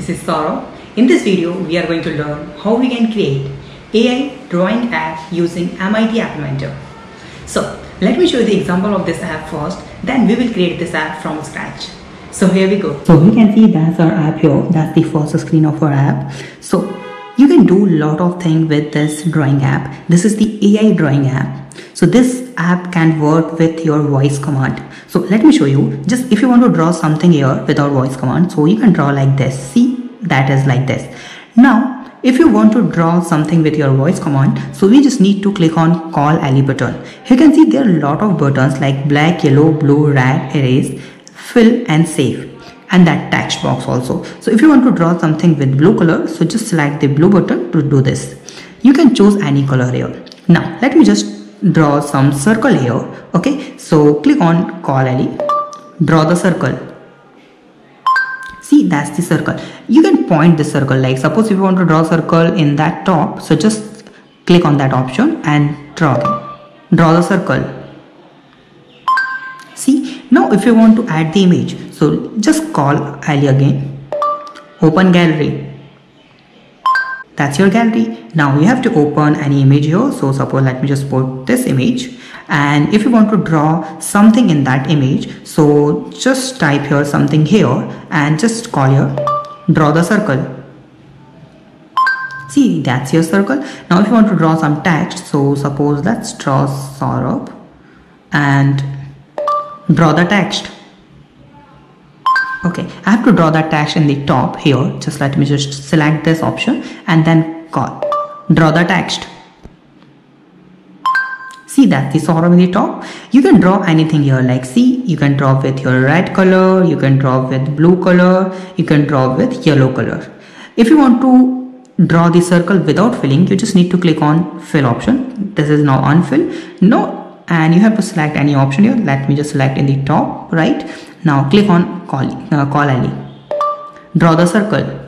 this is Saurabh. In this video, we are going to learn how we can create AI drawing app using MIT App Inventor. So let me show you the example of this app first, then we will create this app from scratch. So here we go. So we can see that's our app here. That's the first screen of our app. So you can do a lot of things with this drawing app. This is the AI drawing app. So this app can work with your voice command. So let me show you. Just if you want to draw something here without voice command, so you can draw like this. See, that is like this. Now, if you want to draw something with your voice command, so we just need to click on Call Ali button. You can see there are a lot of buttons like black, yellow, blue, red, erase, fill and save, and that text box also. So if you want to draw something with blue color, so just select the blue button to do this. You can choose any color here. Now let me just draw some circle here. Okay, so click on Call Ali, draw the circle. See, that's the circle. You can point the circle, like suppose if you want to draw a circle in that top, so just click on that option and draw the circle. See, now if you want to add the image, so just call Ali again, open gallery. That's your gallery. Now you have to open any image here. So suppose let me just put this image, and if you want to draw something in that image, so just type here something here and just call here, draw the circle. See, that's your circle. Now if you want to draw some text, so suppose let's draw Saurabh and draw the text. Okay, I have to draw that text in the top here. Just let me just select this option and then call, draw the text. See, that's the Saurabh in the top. You can draw anything here, like see, you can draw with your red color, you can draw with blue color, you can draw with yellow color. If you want to draw the circle without filling, you just need to click on fill option. This is now unfill. No, and you have to select any option here. Let me just select in the top right. Now click on Call Ali, draw the circle.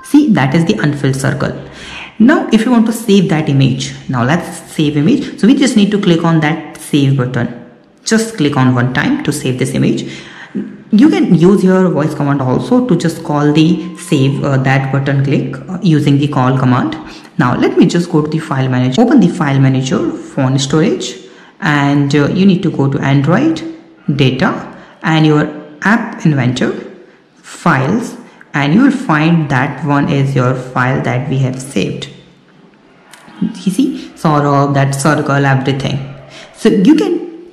See, that is the unfilled circle. Now if you want to save that image, now let's save image. So we just need to click on that save button. Just click on one time to save this image. You can use your voice command also to just call the save that button click using the call command. Now let me just go to the file manager, open the file manager, phone storage, and you need to go to Android, data, and your app inventor, files, and you will find that one is your file that we have saved. You see, Saurabh, that circle, everything. So you can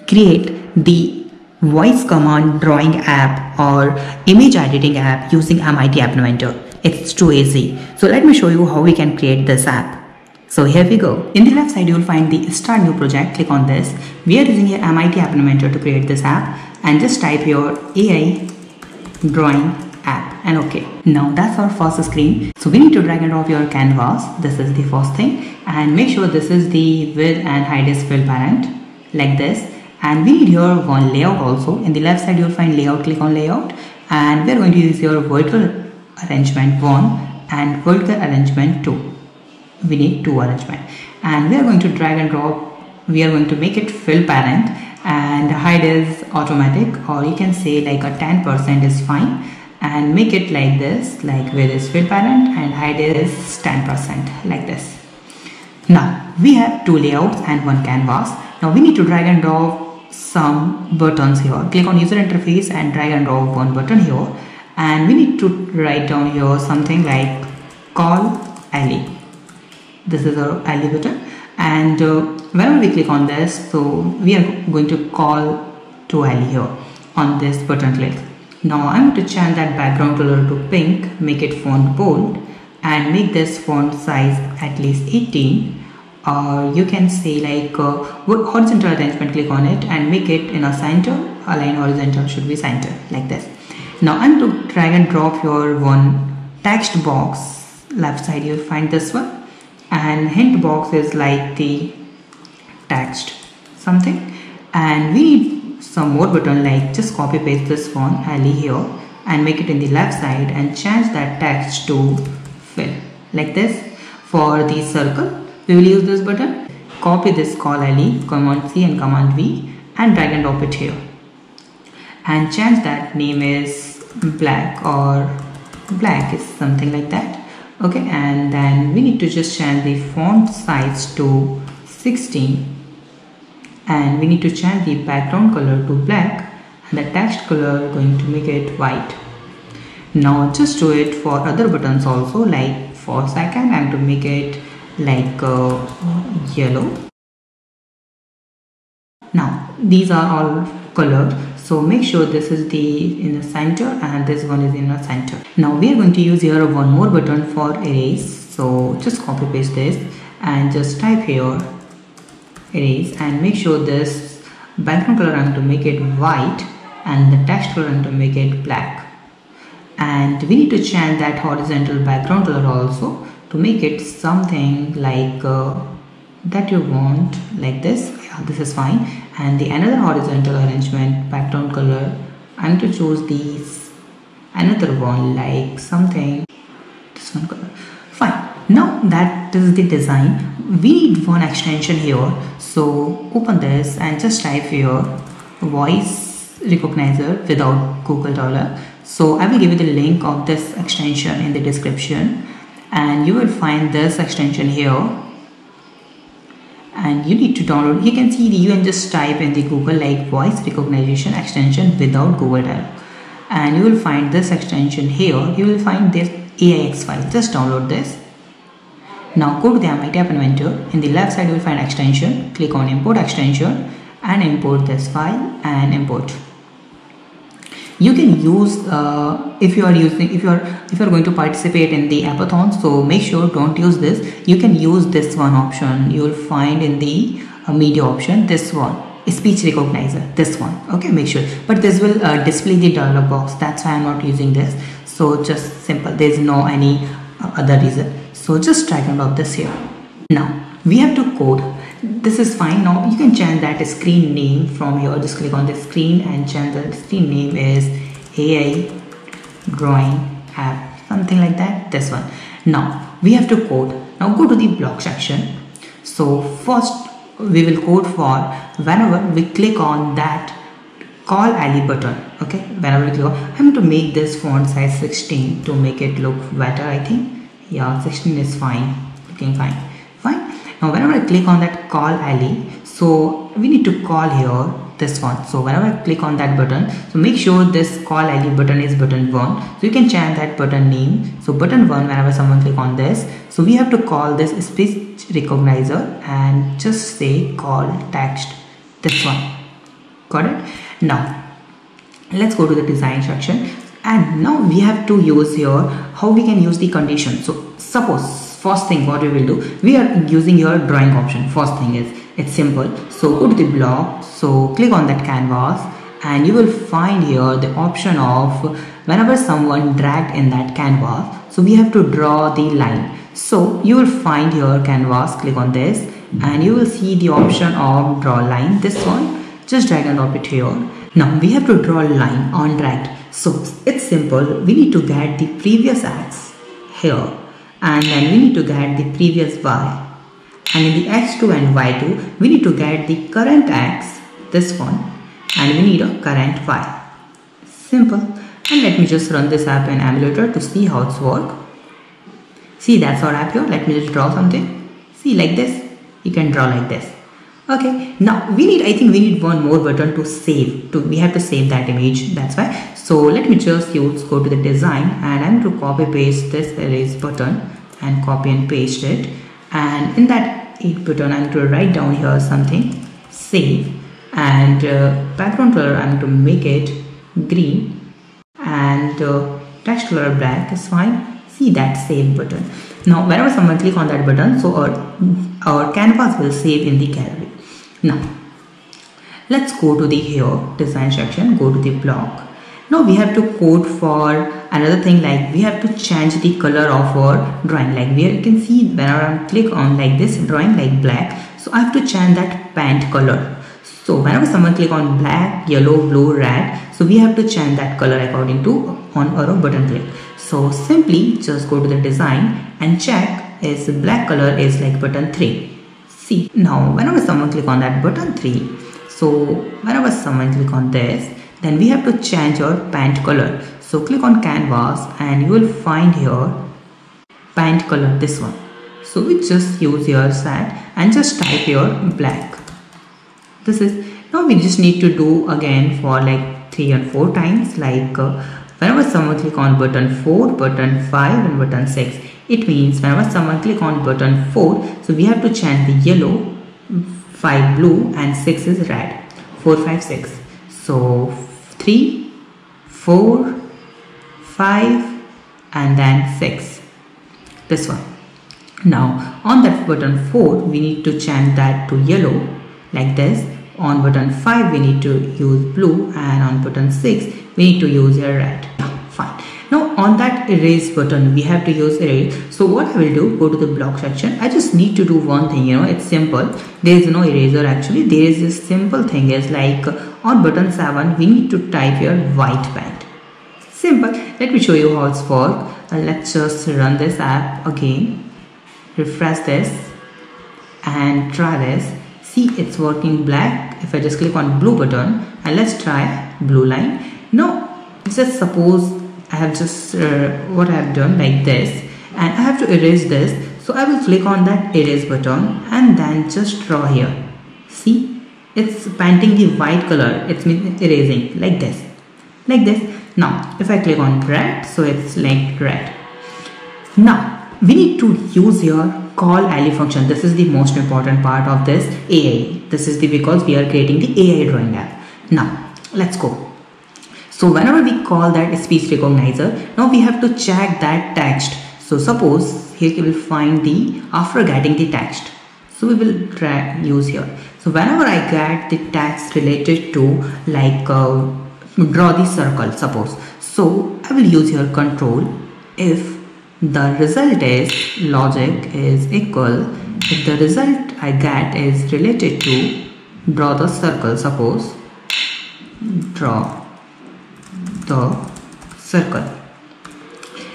create the voice command drawing app or image editing app using MIT App Inventor. It's too easy. So let me show you how we can create this app. So here we go. In the left side, you will find the Start New Project. Click on this. We are using your MIT App Inventor to create this app, and just type your AI drawing app and OK. Now that's our first screen. So we need to drag and drop your canvas. This is the first thing, and make sure this is the width and height is fill parent like this. And we need your one layout also. In the left side, you will find layout. Click on layout, and we are going to use your vertical arrangement 1 and vertical arrangement 2. We need 2 arrangement, and we are going to drag and drop. We are going to make it fill parent, and height is automatic, or you can say like a 10% is fine, and make it like this, like width is fill parent and height is 10% like this. Now we have 2 layouts and 1 canvas. Now we need to drag and drop some buttons here. Click on user interface and drag and drop 1 button here, and we need to write down here something like Call Ali. This is our Ali button, and whenever we click on this, so we are going to call to Ali here on this button click. Now I'm going to change that background color to pink, make it font bold, and make this font size at least 18, or you can say like horizontal arrangement. Click on it and make it in a center. Align horizontal should be center like this. Now I'm going to drag and drop your one text box. Left side you'll find this one, and hint box is like the text something, and we need some more button, like just copy paste this font Ali here and make it in the left side and change that text to fill like this. For the circle we will use this button. Copy this Call Ali, Command C and Command V, and drag and drop it here, and change that name is black or black is something like that. Okay, and then we need to just change the font size to 16, and we need to change the background color to black and the text color going to make it white. Now just do it for other buttons also, like for second I'm to make it like yellow. Now these are all colored, so make sure this is in the center and this one is in the center. Now we are going to use here one more button for erase, so just copy paste this and just type here erase, and make sure this background color I'm to make it white and the text color I'm to make it black. And we need to change that horizontal background color also to make it something like that you want, like this. Yeah, this is fine. And the another horizontal arrangement background color, I'm to choose these another one like something this one color. Fine. Now that is the design. We need one extension here, so open this and just type here voice recognizer without Google Dollar. So I will give you the link of this extension in the description, and you will find this extension here, and you need to download. You can see you can just type in the Google like voice recognition extension without Google Dollar, and you will find this extension here. You will find this AIX file. Just download this. Now go to the MIT App Inventor. In the left side you will find extension. Click on import extension and import this file and import. You can use if you are going to participate in the appathon, so make sure don't use this. You can use this one option you will find in the media option, this one, speech recognizer, this one. Okay, make sure, but this will display the dialog box, that's why I'm not using this. So just simple, there's no any other reason. So just drag and drop this here. Now we have to code. This is fine. Now you can change that screen name from here. Just click on the screen and change the screen name is AI drawing app, something like that, this one. Now we have to code. Now go to the block section. So first we will code for whenever we click on that call Ali button. Okay, whenever we click on, I'm going to make this font size 16 to make it look better. I think, yeah, 16 is fine, looking fine. Now whenever I click on that call Ali, so we need to call here this one. So whenever I click on that button, so make sure this call Ali button is button 1. So you can change that button name. So button 1, whenever someone click on this, so we have to call this speech recognizer and just say call text, this one. Got it? Now let's go to the design section, and now we have to use here how we can use the condition. So suppose first thing what we will do, we are using your drawing option. First thing is, it's simple. So go to the block, so click on that canvas, and you will find here the option of whenever someone dragged in that canvas, so we have to draw the line. So you will find here canvas, click on this, and you will see the option of draw line, this one. Just drag and drop it here. Now we have to draw a line on dragged. So it's simple. We need to get the previous X here, and then we need to get the previous Y, and in the X2 and Y2 we need to get the current X, this one, and we need a current Y. Simple. And let me just run this app in emulator to see how it's work. See, that's our app here. Let me just draw something. See, like this, you can draw like this. Okay, now I think we need one more button to save. We have to save that image, that's why. So let me just go to the design, and I'm going to copy paste this erase button and copy and paste it, and in that 8 button I'm going to write down here something, save, and background color I'm going to make it green, and text color black is fine. See that save button. Now whenever someone click on that button, so our canvas will save in the gallery. Now let's go to the here design section, go to the block. Now we have to code for another thing, like we have to change the color of our drawing. Like here you can see whenever I click on like this drawing like black, so I have to change that paint color. So whenever someone click on black, yellow, blue, red, so we have to change that color according to on our button click. So simply just go to the design and check is black color is like button 3. See, now whenever someone click on that button 3, so whenever someone click on this, then we have to change our paint color. So So click on canvas and you will find here paint color, this one. So we just use your sat and just type your black. This is, now we just need to do again for like 3 and 4 times, like whenever someone click on button 4, button 5 and button 6, it means whenever someone click on button 4, so we have to change the yellow, 5 blue and 6 is red. 4, 5, 6. So 3, 4, 5 and then 6. This one. Now on that button 4 we need to change that to yellow like this. On button 5 we need to use blue, and on button 6 we need to use a red. Fine. Now on that erase button we have to use erase. So what I will do, go to the block section. I just need to do one thing, it's simple. There is no eraser actually. There is this simple thing is like on button 7 we need to type your white paint. Simple. Let me show you how it's work. Let's just run this app again, refresh this and try this. See, it's working black. If I just click on blue button and let's try blue line. Now just suppose I have just what I have done like this, and I have to erase this. So I will click on that erase button and then just draw here. See, it's painting the white color. It's erasing like this, like this. Now if I click on red, so it's like red. Now we need to use your call ally function. This is the most important part of this AI. This is because we are creating the AI drawing app. Now let's go. So whenever we call that speech recognizer, now we have to check that text. So suppose here you will find the after getting the text. So we will use here. So whenever I get the text related to like draw the circle, suppose. So I will use your control if the result is logic is equal, if the result I get is related to draw the circle, suppose draw the circle.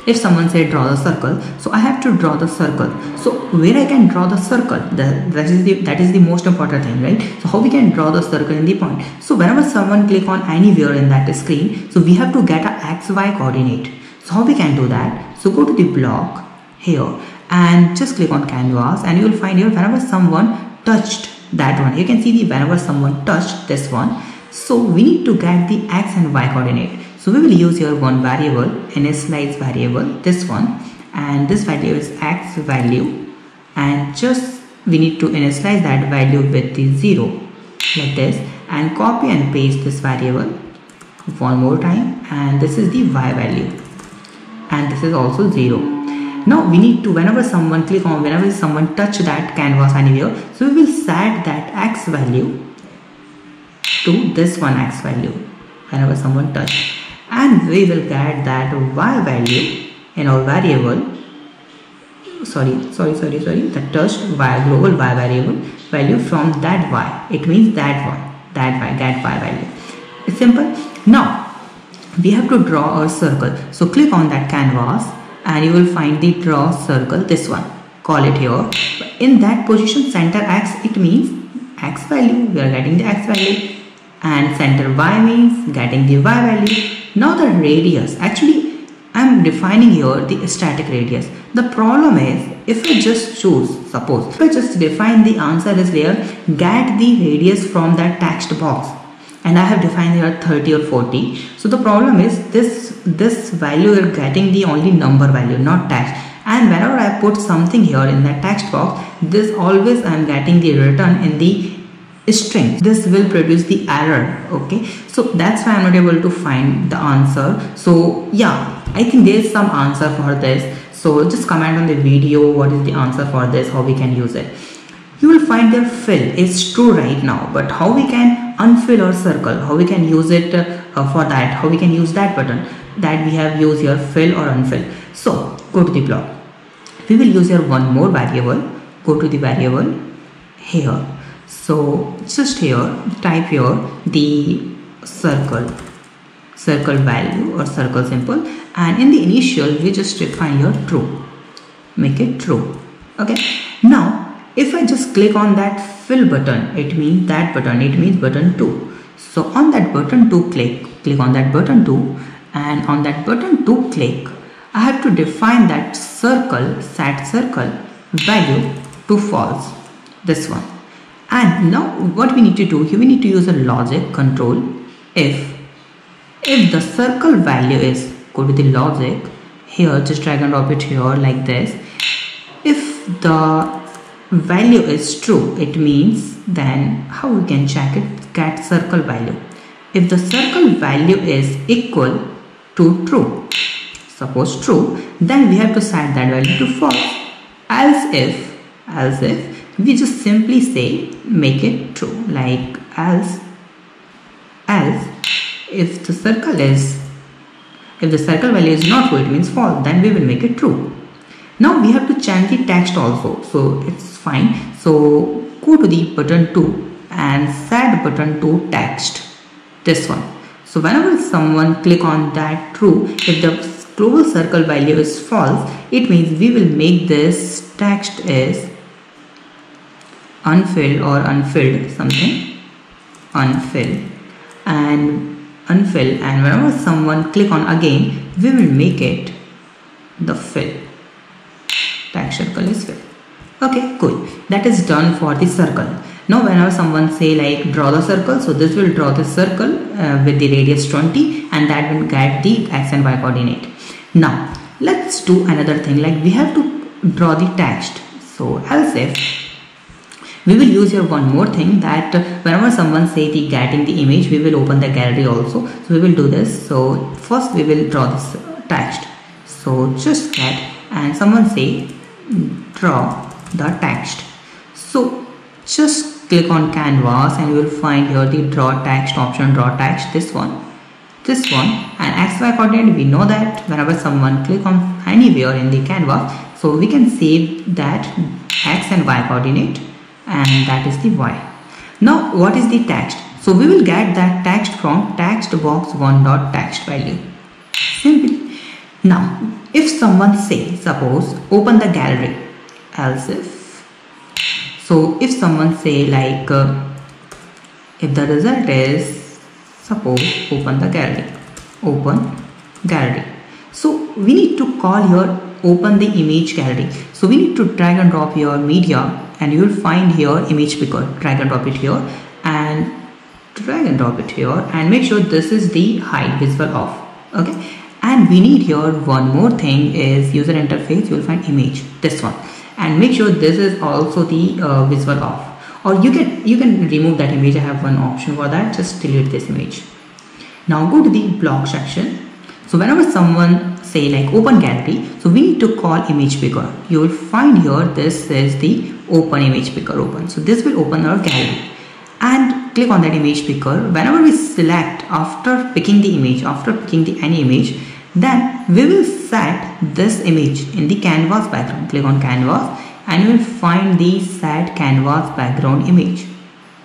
If someone said draw the circle, so I have to draw the circle. So where I can draw the circle, that is the most important thing, right? So how we can draw the circle in the point. So whenever someone click on anywhere in that screen, so we have to get a XY coordinate. So how we can do that? So go to the block here and just click on canvas, and you will find here whenever someone touched that one. You can see the whenever someone touched this one. So we need to get the X and Y coordinate. So we will use here one variable, initialize variable, this one, and this value is X value, and just we need to initialize that value with the 0 like this, and copy and paste this variable one more time, and this is the Y value, and this is also 0. Now we need to, whenever someone click on, whenever someone touch that canvas anywhere, so we will set that X value to this one X value whenever someone touch, and we will get that Y value in our variable, the touched Y global Y variable value from that Y. It means that one, that Y value. It's simple. Now we have to draw a circle. So click on that canvas and you will find the draw circle, this one. Call it here. In that position center X, it means X value, we are getting the X value, and center Y means getting the Y value. Now the radius, actually I am defining here the static radius. The problem is if I just choose, suppose if I just define the answer is there, get the radius from that text box, and I have defined here 30 or 40. So the problem is this value you are getting the only number value, not text, and whenever I put something here in that text box, this always I am getting the return in the string. This will produce the error. Okay, so that's why I'm not able to find the answer. So yeah, I think there's some answer for this. So just comment on the video what is the answer for this, how we can use it. You will find their fill is true right now, but how we can unfill our circle, how we can use it for that, how we can use that button that we have used here, fill or unfill. So go to the block. We will use here one more variable. Go to the variable here. So just here type here the circle value or circle symbol, and in the initial we just define here true, make it true. Okay, now if I just click on that fill button, it means that button, it means button 2. So on that button 2 click on that button 2, and on that button to click, I have to define that circle, set circle value to false, this one. And now what we need to do here, we need to use a logic control. If the circle value is, go to the logic here, just drag and drop it here like this. If the value is true, it means, then how we can check it, get circle value. If the circle value is equal to true, suppose true, then we have to set that value to false. Else if we just simply say make it true, like else if the circle value is not true, it means false, then we will make it true. Now we have to change the text also, so it's fine. So go to the button 2 and set button to text, this one. So whenever someone click on that true, if the global circle value is false, it means we will make this text is unfilled or unfilled, something unfilled, and whenever someone click on again, we will make it the fill, text circle is filled. Okay, cool, that is done for the circle. Now whenever someone say like draw the circle, so this will draw the circle with the radius 20, and that will get the x and y coordinate. Now let's do another thing, like we have to draw the text. So else if we will use here one more thing, that whenever someone say the getting the image, we will open the gallery also. So we will do this. So first we will draw this text. So just get, and someone say draw the text. So just click on canvas and you will find here the draw text option, draw text, this one, and xy coordinate. We know that whenever someone click on anywhere in the canvas, so we can save that x and y coordinate, and that is the y. Now what is the text? So we will get that text from text box 1.text value, simple. Now if someone say, suppose open the gallery, else if, so if someone say like if the result is, suppose open the gallery, so we need to call here open the image gallery. So we need to drag and drop your media, and you will find here image picker, drag and drop it here, and drag and drop it here, and make sure this is the hide visible off. Okay, and we need here one more thing is user interface. You will find image, this one, and make sure this is also the visible off, or you can remove that image. I have one option for that, just delete this image. Now go to the block section. So whenever someone say like open gallery, so we need to call image picker. You will find here this is the open image picker, open. So this will open our gallery, and click on that image picker. Whenever we select after picking the image, any image, then we will set this image in the canvas background. Click on canvas and you will find the set canvas background image,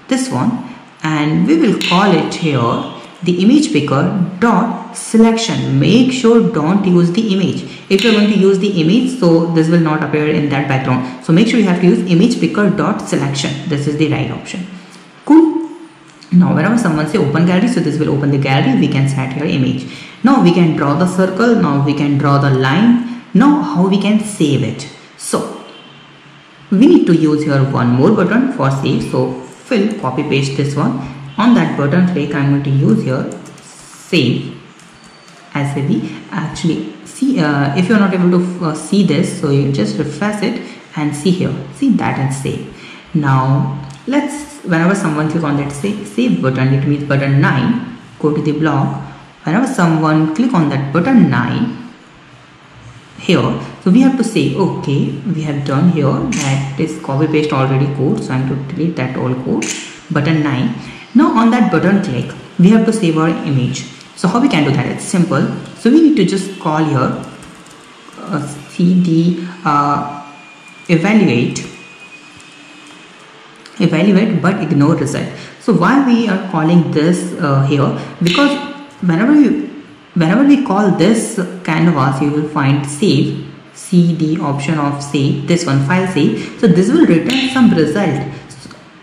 this one, and we will call it here the image picker dot selection. Make sure don't use the image. If you're going to use the image, so this will not appear in that background. So make sure you have to use image picker dot selection. This is the right option. Cool. Now whenever someone say open gallery, so this will open the gallery. We can set here image. Now we can draw the circle. Now we can draw the line. Now how we can save it? So we need to use here one more button for save. So fill, copy paste this one. On that button click, I'm going to use here save as a actually see if you're not able to see this, so you just refresh it and see here, see that and save. Now let's, whenever someone click on that save button, it means button 9, go to the block. Whenever someone click on that button 9 here, so we have to say okay, we have done here that is copy paste already code, so I'm going to delete that old code, button 9. Now on that button click, we have to save our image. So how we can do that? It's simple. So we need to just call here cd evaluate but ignore result. So why we are calling this here? Because whenever we call this canvas, you will find save, see the option of save, this one, file save. So this will return some result.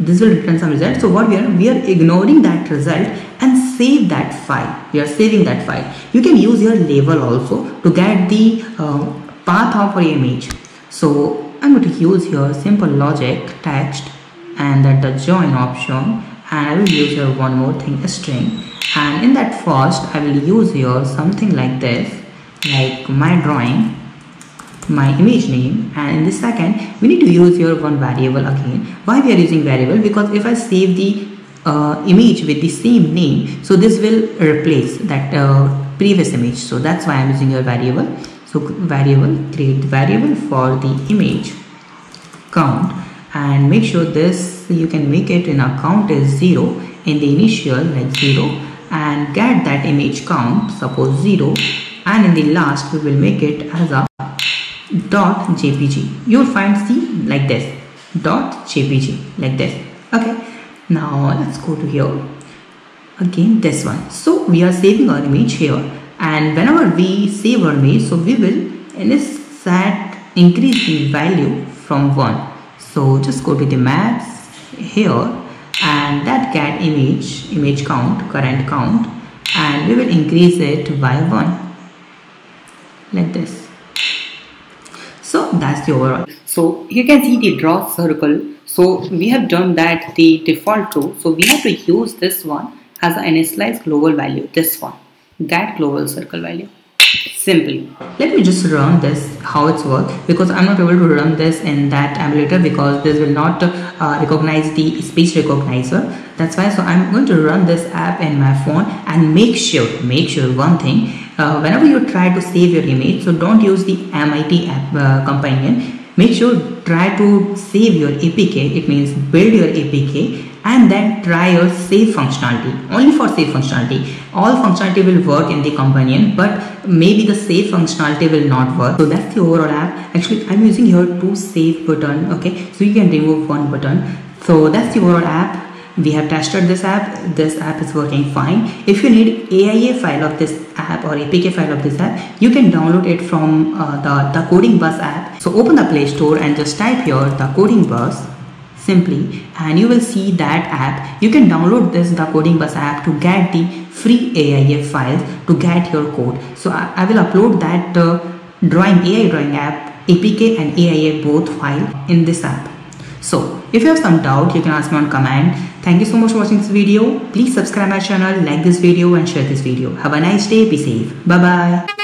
this will return some result. So what we are ignoring that result and save that file. We are saving that file. You can use your label also to get the path of your image. So I'm going to use here simple logic text and that the join option, and I will use here one more thing, a string, and in that first I will use here something like this, like my drawing, my image name, and in the second we need to use here one variable again. Why we are using variable? Because if I save the image with the same name, so this will replace that previous image, so that's why I'm using a variable. So variable, create the variable for the image count, and make sure this you can make it in a count is 0 in the initial, like 0, and get that image count, suppose 0, and in the last we will make it as a .jpg. You will find C like this, .jpg, like this. Okay, now let's go to here again, this one. So we are saving our image here, and whenever we save our image, so we will in this set increase the value from 1. So just go to the maps here and that get image count, current count, and we will increase it by 1, like this. So that's the overall. So you can see the draw circle. So we have done that the default true. So we have to use this one as an initialize global value, this one, get global circle value. Simply, let me just run this, how it's work, because I'm not able to run this in that emulator because this will not recognize the speech recognizer. That's why. So I'm going to run this app in my phone, and make sure one thing, whenever you try to save your image, so don't use the MIT app companion. Make sure try to save your APK, it means build your APK, and then try your save functionality. Only for save functionality. All functionality will work in the companion, but maybe the save functionality will not work. So that's the overall app. Actually I'm using here 2 save button. Okay, so you can remove 1 button. So that's the overall app. We have tested this app. This app is working fine. If you need AIA file of this app or APK file of this app, you can download it from the Coding Bus app. So open the Play Store and just type here the Coding Bus simply, and you will see that app. You can download this the Coding Bus app to get the free AIA files to get your code. So I will upload that AI drawing app, APK and AIA both file in this app. So if you have some doubt, you can ask me on comment. Thank you so much for watching this video. Please subscribe my channel, like this video and share this video. Have a nice day. Be safe. Bye bye.